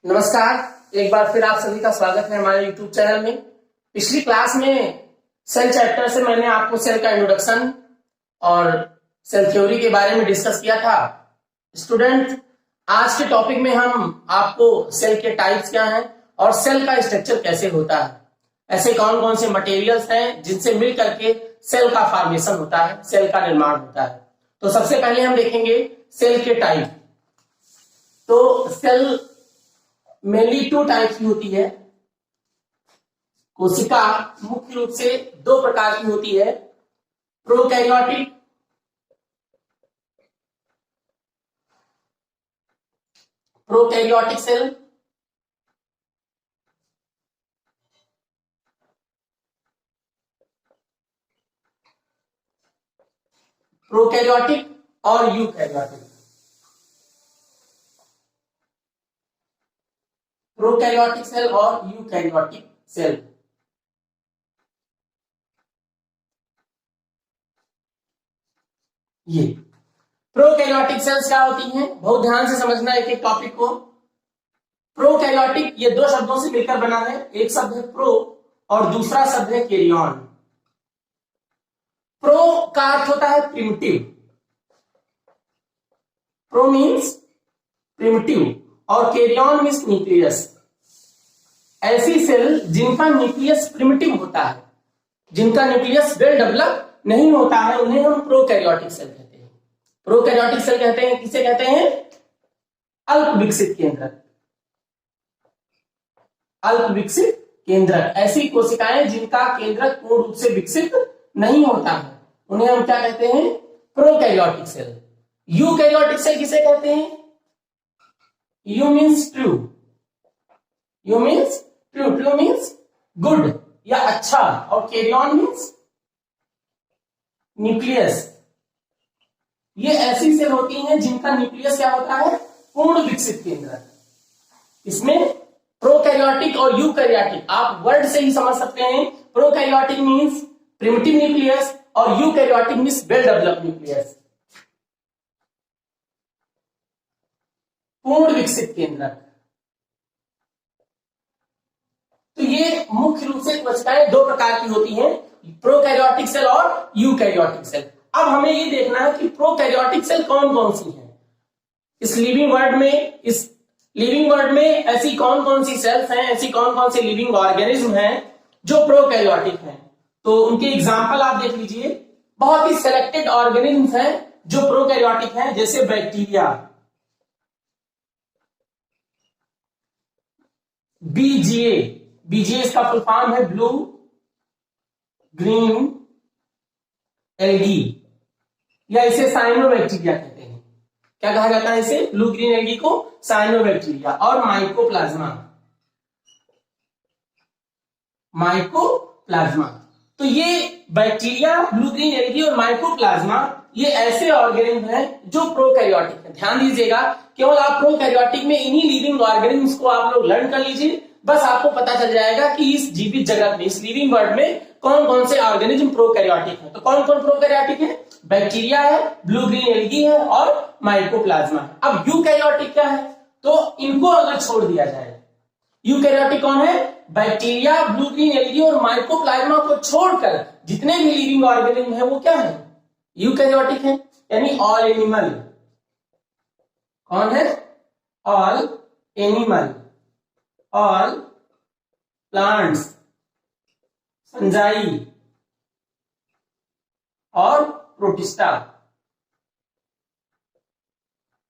नमस्कार। एक बार फिर आप सभी का स्वागत है हमारे YouTube चैनल में। पिछली क्लास में सेल चैप्टर से मैंने आपको सेल का इंट्रोडक्शन और सेल थ्योरी के बारे में डिस्कस किया था। स्टूडेंट, आज के टॉपिक में हम आपको सेल के टाइप्स क्या हैं और सेल का स्ट्रक्चर कैसे होता है, ऐसे कौन कौन से मटेरियल्स हैं जिनसे मिल करके सेल का फॉर्मेशन होता है, सेल का निर्माण होता है। तो सबसे पहले हम देखेंगे सेल के टाइप। तो सेल मेनली टू टाइप्स की होती है। कोशिका मुख्य रूप से दो प्रकार की होती है, प्रोकैरियोटिक सेल प्रोकैरियोटिक और यूकैरियोटिक। प्रोकैरियोटिक सेल और यूकैरियोटिक सेल। ये प्रोकैरियोटिक सेल्स क्या होती हैं, बहुत ध्यान से समझना एक एक टॉपिक को। प्रोकैरियोटिक ये दो शब्दों से मिलकर बना है, एक शब्द है प्रो और दूसरा शब्द है कैरियन। प्रो का अर्थ होता है प्रिमिटिव, प्रो मीन्स प्रिमिटिव और कैरियन मीन्स न्यूक्लियस। ऐसी सेल जिनका न्यूक्लियस प्रिमिटिव होता है, जिनका न्यूक्लियस वेल डेवलप नहीं होता है, उन्हें हम प्रोकैरियोटिक सेल कहते हैं। प्रोकैरियोटिक सेल कहते हैं, किसे कहते हैं? अल्प विकसित केंद्रक। अल्प विकसित केंद्रक, ऐसी कोशिकाएं जिनका केंद्रक पूर्ण रूप से विकसित नहीं होता है, उन्हें हम क्या कहते हैं? Prokaryotic cell. यूकैरियोटिक सेल किसे कहते हैं? You means true, you means true, true means good या अच्छा, और कैरियन मीन्स न्यूक्लियस। ये ऐसी सेल होती हैं जिनका न्यूक्लियस क्या होता है? पूर्ण विकसित केंद्रक। इसमें प्रोकैरियोटिक और यूकैरियोटिक आप वर्ड से ही समझ सकते हैं। प्रोकैरियोटिक मीन्स प्रिमिटिव न्यूक्लियस और eukaryotic means well developed nucleus, पूर्ण विकसित केंद्रक। तो ये मुख्य रूप से कोशिकाएं दो प्रकार की होती हैं, प्रोकैरियोटिक सेल और यूकैरियोटिक सेल। अब हमें ये देखना है कि प्रोकैरियोटिक सेल कौन कौन सी हैं। इस लिविंग वर्ल्ड में ऐसी कौन कौन सी सेल्स हैं, ऐसी कौन कौन से लिविंग ऑर्गेनिज्म हैं जो प्रोकैरियोटिक हैं। तो उनके एग्जाम्पल आप देख लीजिए। बहुत ही सिलेक्टेड ऑर्गेनिज्म हैं जो प्रोकैरियोटिक हैं, जैसे बैक्टीरिया, बीजीए, बीजीए इसका फुल फॉर्म है ब्लू ग्रीन एल्गी, या इसे साइनोबैक्टीरिया कहते हैं। क्या कहा जाता है इसे? ब्लू ग्रीन एल्गी को साइनोबैक्टीरिया। और माइकोप्लाज्मा। तो ये बैक्टीरिया, ब्लू ग्रीन एल्गी और माइकोप्लाज्मा, ये ऐसे ऑर्गेनिज्म हैं जो प्रोकैरियोटिक है। ध्यान दीजिएगा, केवल आप प्रोकैरियोटिक में इन्हीं लिविंग ऑर्गेनिज्म को आप लोग लर्न कर लीजिए, बस आपको पता चल जाएगा कि इस जीवित जगत में, इस लिविंग वर्ल्ड में कौन कौन से ऑर्गेनिज्म प्रोकैरियोटिक है। तो कौन कौन प्रोकैरियोटिक है? बैक्टीरिया है, ब्लू ग्रीन एल्गी है और माइकोप्लाज्मा है। अब यूकैरियोटिक क्या है? तो इनको अगर छोड़ दिया जाए, यूकैरियोटिक कौन है? बैक्टीरिया, ब्लू ग्रीन एल्गी और माइकोप्लाज्मा को छोड़कर जितने भी लिविंग ऑर्गेनिज्म है वो क्या है? यूकैरियोटिक है, यानी ऑल एनिमल। कौन है? All animal, all plants, fungi और प्रोटिस्टा।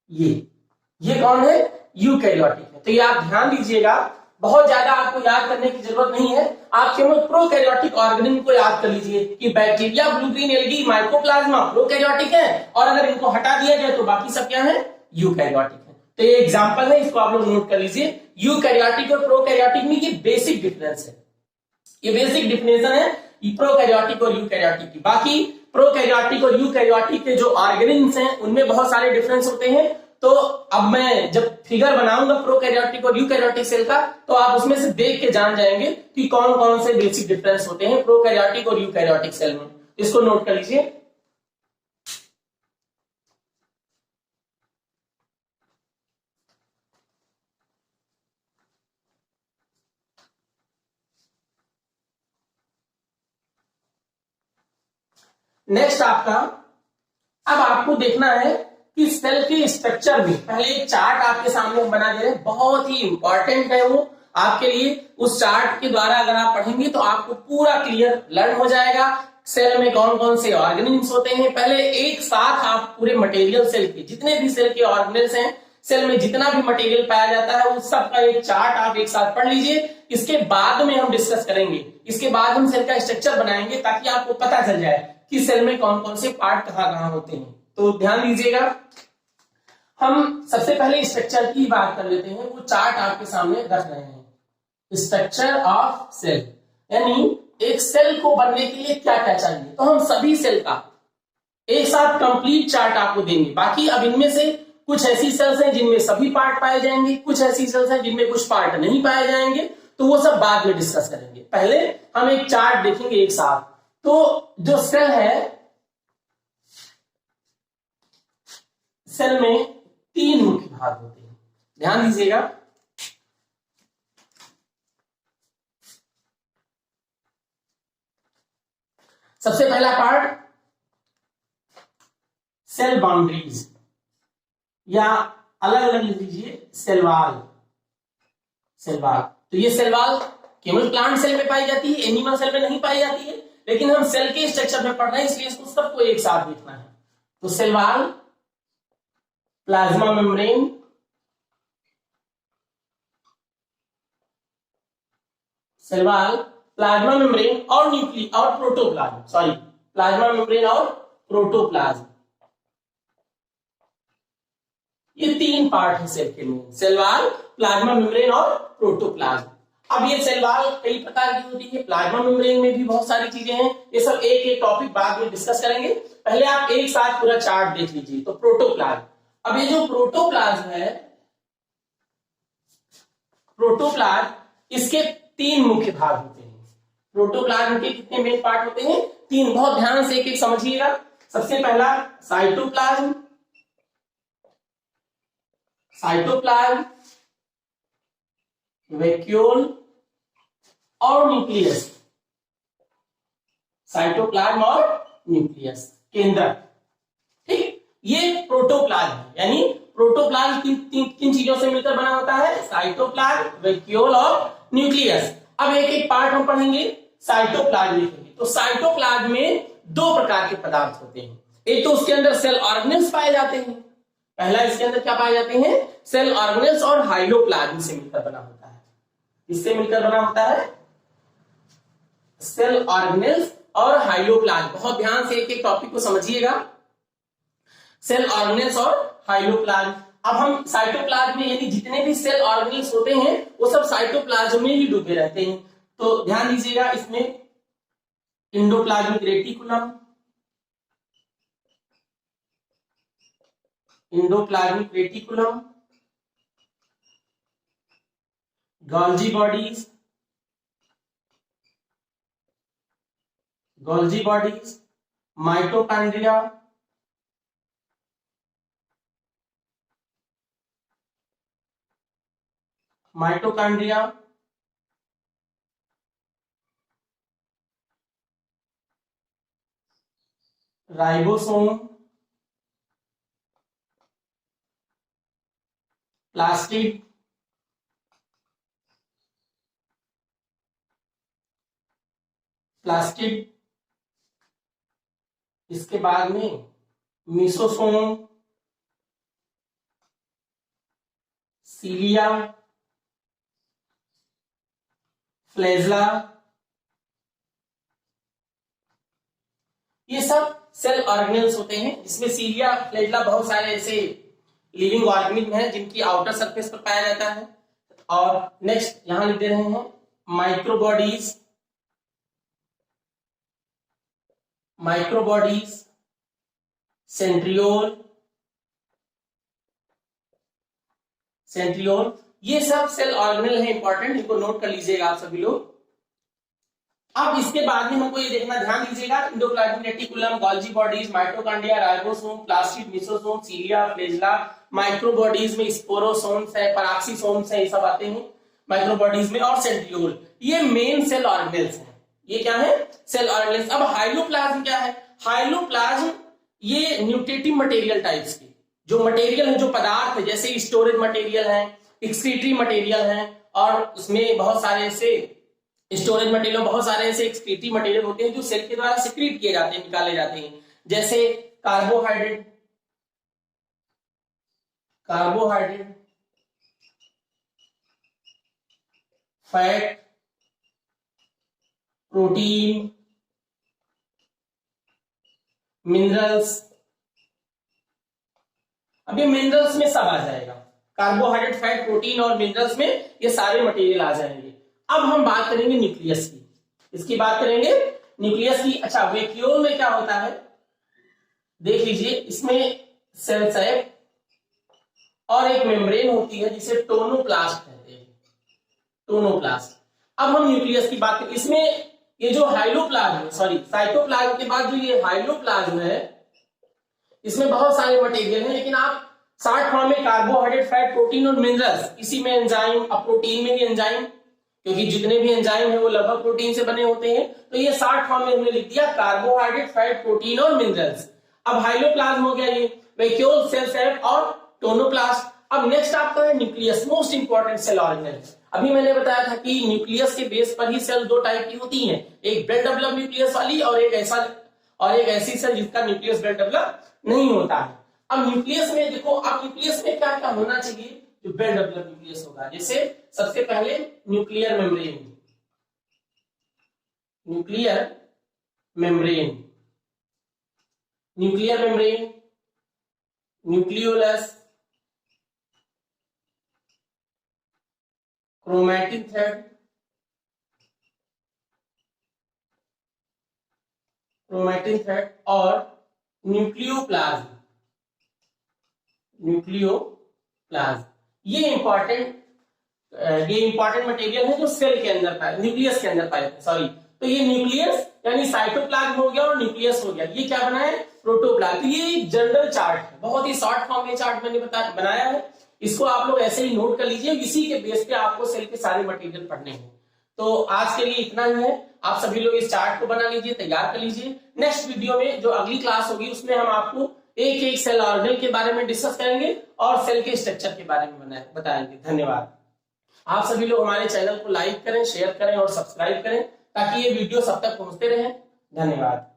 ये कौन है? यूकैरियोटिक है। तो ये आप ध्यान दीजिएगा, बहुत ज्यादा आपको याद करने की जरूरत नहीं है। आप केवल प्रोकैरियोटिक ऑर्गेनिज्म को याद कर लीजिए कि bacteria, blue green algae, mycoplasma prokaryotic है, और अगर इनको हटा दिया जाए तो बाकी सब क्या है? यूकैरियोटिक है। तो ये एग्जांपल है, इसको आप लोग नोट कर लीजिए। यूकैरियोटिक और प्रोकैरियोटिक में ये बेसिक डिफरेंस है, ये बेसिक डिफिनेशन है प्रोकैरियोटिक और यूकैरियोटिक की। बाकी प्रोकैरियोटिक और यूकैरियोटिक के जो ऑर्गेनिज्म हैं उनमें बहुत सारे डिफरेंस होते हैं। तो अब मैं जब फिगर बनाऊंगा प्रोकैरियोटिक और यूकैरियोटिक सेल का, तो आप उसमें से देख के जान जाएंगे कि कौन कौन से बेसिक डिफरेंस होते हैं प्रोकैरियोटिक और यूकैरियोटिक सेल में। इसको नोट कर लीजिए। नेक्स्ट आपका, अब आपको देखना है कि सेल के स्ट्रक्चर में पहले एक चार्ट आपके सामने हम बना दे रहे हैं, बहुत ही इंपॉर्टेंट है वो आपके लिए। उस चार्ट के द्वारा अगर आप पढ़ेंगे तो आपको पूरा क्लियर लर्न हो जाएगा सेल में कौन कौन से ऑर्गेनिल्स होते हैं। पहले एक साथ आप पूरे मटेरियल सेल के जितने भी सेल के ऑर्गेनिल्स हैं, सेल में जितना भी मटेरियल पाया जाता है उस सब का एक चार्ट आप एक साथ पढ़ लीजिए। इसके बाद में हम डिस्कस करेंगे, इसके बाद हम सेल का स्ट्रक्चर बनाएंगे ताकि आपको पता चल जाए कि सेल में कौन कौन से पार्ट कहां कहां होते हैं। तो ध्यान दीजिएगा, हम सबसे पहले स्ट्रक्चर की बात कर लेते हैं। वो चार्ट आपके सामने रख रहे हैं, स्ट्रक्चर ऑफ सेल, यानी एक सेल को बनने के लिए क्या क्या चाहिए। तो हम सभी सेल का एक साथ कंप्लीट चार्ट आपको देंगे। बाकी अब इनमें से कुछ ऐसी सेल्स हैं जिनमें सभी पार्ट पाए जाएंगे, कुछ ऐसी सेल्स हैं जिनमें कुछ पार्ट नहीं पाए जाएंगे, तो वो सब बाद में डिस्कस करेंगे। पहले हम एक चार्ट देखेंगे एक साथ। तो जो सेल है, सेल में 3 मुख्य भाग होते हैं, ध्यान दीजिएगा। सबसे पहला पार्ट सेल बाउंड्रीज, या अलग अलग लिख लीजिए सेल वॉल। सेल वॉल, तो ये सेल वॉल केवल प्लांट सेल में पाई जाती है, एनिमल सेल में नहीं पाई जाती है, लेकिन हम सेल के स्ट्रक्चर में पढ़ रहे हैं इसलिए इसको सबको एक साथ देखना है। तो cell wall, plasma membrane, cell wall, plasma membrane और न्यूक्ली और प्रोटोप्लाज्म, सॉरी प्लाज्मा मेम्ब्रेन और प्रोटोप्लाज्म, ये 3 पार्ट है सेल के में, सेल वॉल, प्लाज्मा मेम्ब्रेन और प्रोटोप्लाज्म। अब ये सेल वॉल कई प्रकार की होती है, प्लाज्मा मेम्ब्रेन में भी बहुत सारी चीजें हैं, ये सब एक एक टॉपिक बाद में डिस्कस करेंगे। पहले आप एक साथ पूरा चार्ट देख लीजिए। तो प्रोटोप्लाज्म, अब ये जो प्रोटोप्लाज्म है, प्रोटोप्लाज्म, इसके 3 मुख्य भाग होते हैं। प्रोटोप्लाज्म के कितने मेन पार्ट होते हैं? 3। बहुत ध्यान से एक एक समझिएगा। सबसे पहला साइटोप्लाज्म, साइटोप्लाज्म, वैक्यूल और न्यूक्लियस। साइटोप्लाज्म और न्यूक्लियस, केंद्रक। ठीक, ये प्रोटोप्लाज्म है, यानी प्रोटोप्लाज्म किन चीजों से मिलकर बना होता है? साइटोप्लाज्म, वैक्यूल और न्यूक्लियस। अब एक एक पार्ट हम पढ़ेंगे, साइटोप्लाज्म लिखेंगे। तो साइटोप्लाज्म में 2 प्रकार के पदार्थ होते हैं। एक तो उसके अंदर सेल ऑर्गेनेल्स पाए जाते हैं, पहला इसके अंदर क्या पाए जाते हैं? सेल ऑर्गेनेल्स और हाइलोप्लाज्म से मिलकर बना होता है। इससे मिलकर बना होता है सेल ऑर्गेनेल्स और हाइलोप्लाज्म। बहुत ध्यान से एक एक टॉपिक को समझिएगा, सेल ऑर्गेनेल्स और हाइलोप्लाज्म। अब हम साइटोप्लाज्म में, यानी जितने भी सेल ऑर्गेनेल्स होते हैं वो सब साइटोप्लाज्म में ही डूबे रहते हैं। तो ध्यान दीजिएगा, इसमें endoplasmic reticulum, endoplasmic reticulum, Golgi bodies, Golgi bodies, mitochondria, mitochondria, ribosome, plastid, plastid, इसके बाद में मिसोसोम, सीलिया, फ्लैजला, ये सब सेल ऑर्गेनेल्स होते हैं। जिसमें सीलिया, फ्लैजला बहुत सारे ऐसे लिविंग ऑर्गेनिज्म हैं जिनकी आउटर सरफेस पर पाया जाता है। और नेक्स्ट यहां लिख दे रहे हैं माइक्रोबॉडीज, माइक्रोबॉडीज, सेंट्रियोल, सेंट्रियोल, ये सब सेल ऑर्गेनेल है, इंपॉर्टेंट, इनको नोट कर लीजिएगा आप सभी लोग। अब इसके बाद में हमको ये देखना, ध्यान दीजिएगा, endoplasmic reticulum, Golgi bodies, mitochondria, ribosome, plastid, mesosome, cilia, flagella, microbodies में स्पोरोसोम्स है, पराक्सीसोम्स है, ये सब आते हैं माइक्रोबॉडीज में, और सेंट्रियोल, ये मेन सेल ऑर्गेनेल्स हैं। ये क्या है? Cell organelles. अब हाइलोप्लाज्म क्या है? हाइलोप्लाज्म ये न्यूट्रिटिव मटेरियल टाइप्स के जो मटेरियल है, जो पदार्थ है, जैसे स्टोरेज मटेरियल है, एक्सक्रीटरी मटेरियल है, और उसमें बहुत सारे ऐसे स्टोरेज मटेरियल, बहुत सारे ऐसे एक्सक्रीटरी मटेरियल होते हैं जो सेल के द्वारा सिक्रीट किए जाते हैं, निकाले जाते हैं, जैसे कार्बोहाइड्रेट, फैट, प्रोटीन, मिनरल्स। अब ये मिनरल्स में सब आ जाएगा, कार्बोहाइड्रेट, फैट, प्रोटीन और मिनरल्स में ये सारे मटेरियल आ जाएंगे। अब हम बात करेंगे न्यूक्लियस की, इसकी बात करेंगे न्यूक्लियस की। अच्छा, वैक्यूल में क्या होता है देख लीजिए, इसमें सेल सैक और एक मेम्ब्रेन होती है जिसे टोनोप्लास्ट कहते हैं, टोनोप्लास्ट। अब हम न्यूक्लियस की बात करें, इसमें ये जो हाइलोप्लाज्म, सॉरी साइटोप्लाज्म के बाद जो ये हाइलोप्लाज्म है, इसमें बहुत सारे मटेरियल हैं, लेकिन आप शॉर्ट फॉर्म में कार्बोहाइड्रेट, फैट, प्रोटीन और मिनरल्स, इसी में एंजाइम, अब प्रोटीन में भी एंजाइम, क्योंकि जितने भी एंजाइम है वो लगभग प्रोटीन से बने होते हैं, तो ये शॉर्ट फॉर्म में हमने लिख दिया कार्बोहाइड्रेट, फैट, प्रोटीन और मिनरल्स। अब हाइलोप्लाज्म हो गया ये, वैक्यूल, सेल सैक और टोनोप्लास्ट। अब नेक्स्ट आपका है nucleus, most important cell organelle. अभी मैंने बताया था कि न्यूक्लियस के बेस पर ही सेल दो टाइप की होती हैं, एक वेल डेवलप्ड न्यूक्लियस वाली और एक ऐसी सेल जिसका न्यूक्लियस वेल डेवलप नहीं होता है। अब न्यूक्लियस में देखो, अब न्यूक्लियस में क्या क्या होना चाहिए जो वेल डेवलप्ड न्यूक्लियस होगा, जैसे सबसे पहले nuclear membrane, nucleolus, chromatin thread और न्यूक्लियोप्लाज्म। ये इंपॉर्टेंट मटेरियल है जो सेल के अंदर पाए, न्यूक्लियस के अंदर पाए, सॉरी। तो ये न्यूक्लियस यानी साइटोप्लाज्म हो गया और न्यूक्लियस हो गया। ये क्या बना है? प्रोटोप्लाज्म। तो ये जनरल चार्ट है, बहुत ही शॉर्ट फॉर्म में चार्ट मैंने बनाया है, इसको आप लोग ऐसे ही नोट कर लीजिए, इसी के बेस पे आपको सेल के सारे मटेरियल पढ़ने हैं। तो आज के लिए इतना ही है, आप सभी लोग इस चार्ट को बना लीजिए, तैयार कर लीजिए। नेक्स्ट वीडियो में जो अगली क्लास होगी उसमें हम आपको एक एक सेल ऑर्गेनेल के बारे में डिस्कस करेंगे और सेल के स्ट्रक्चर के बारे में बताएंगे। धन्यवाद। आप सभी लोग हमारे चैनल को लाइक करें, शेयर करें और सब्सक्राइब करें ताकि ये वीडियो सब तक पहुंचते रहे। धन्यवाद।